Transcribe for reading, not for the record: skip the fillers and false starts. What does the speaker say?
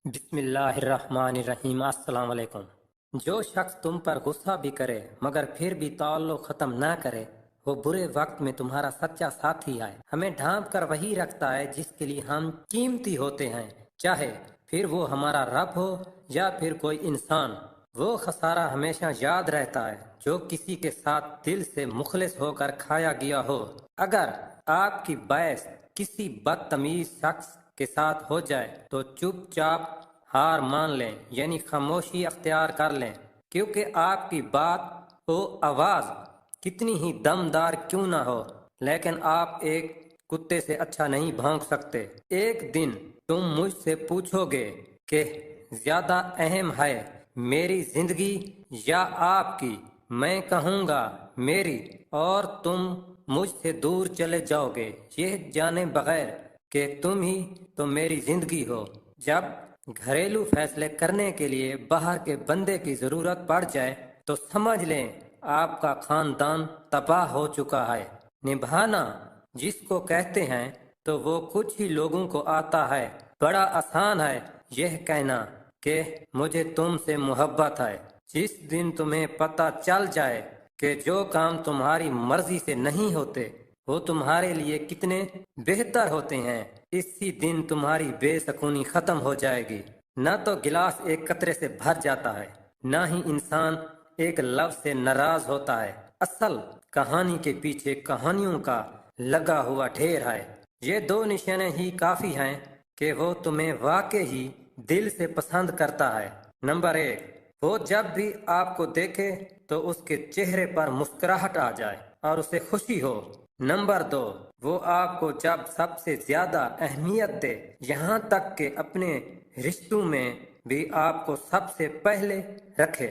बिस्मिल्लाहिर्रहमानिर्रहीम। अस्सलाम वालेकुम। जो शख्स तुम पर गुस्सा भी करे मगर फिर भी ताल्लुक ख़त्म ना करे, वो बुरे वक्त में तुम्हारा सच्चा साथी है। हमें ढांप कर वही रखता है जिसके लिए हम कीमती होते हैं, चाहे फिर वो हमारा रब हो या फिर कोई इंसान। वो खसारा हमेशा याद रहता है जो किसी के साथ दिल से मुखलिस होकर खाया गया हो। अगर आपकी बहस किसी बदतमीज शख्स के साथ हो जाए तो चुपचाप हार मान लें, यानी खामोशी अख्तियार कर लें, क्योंकि आपकी बात हो आवाज़ कितनी ही दमदार क्यों ना हो, लेकिन आप एक कुत्ते से अच्छा नहीं भौंक सकते। एक दिन तुम मुझसे पूछोगे कि ज़्यादा अहम है मेरी जिंदगी या आपकी। मैं कहूँगा मेरी, और तुम मुझसे दूर चले जाओगे ये जाने बगैर कि तुम ही तो मेरी जिंदगी हो। जब घरेलू फैसले करने के लिए बाहर के बंदे की जरूरत पड़ जाए तो समझ लें आपका खानदान तबाह हो चुका है। निभाना जिसको कहते हैं तो वो कुछ ही लोगों को आता है। बड़ा आसान है यह कहना कि मुझे तुमसे मोहब्बत है। जिस दिन तुम्हें पता चल जाए कि जो काम तुम्हारी मर्जी से नहीं होते वो तुम्हारे लिए कितने बेहतर होते हैं, इसी दिन तुम्हारी बेसकूनी खत्म हो जाएगी। न तो गिलास एक कतरे से भर जाता है, न ही इंसान एक लफ्ज से नाराज होता है। असल कहानी के पीछे कहानियों का लगा हुआ ढेर है। ये दो निशाने ही काफी हैं कि वो तुम्हें वाकई ही दिल से पसंद करता है। नंबर 1, वो जब भी आपको देखे तो उसके चेहरे पर मुस्कुराहट आ जाए और उसे खुशी हो। नंबर 2, वो आपको जब सबसे ज्यादा अहमियत दे, यहाँ तक कि अपने रिश्तों में भी आपको सबसे पहले रखे।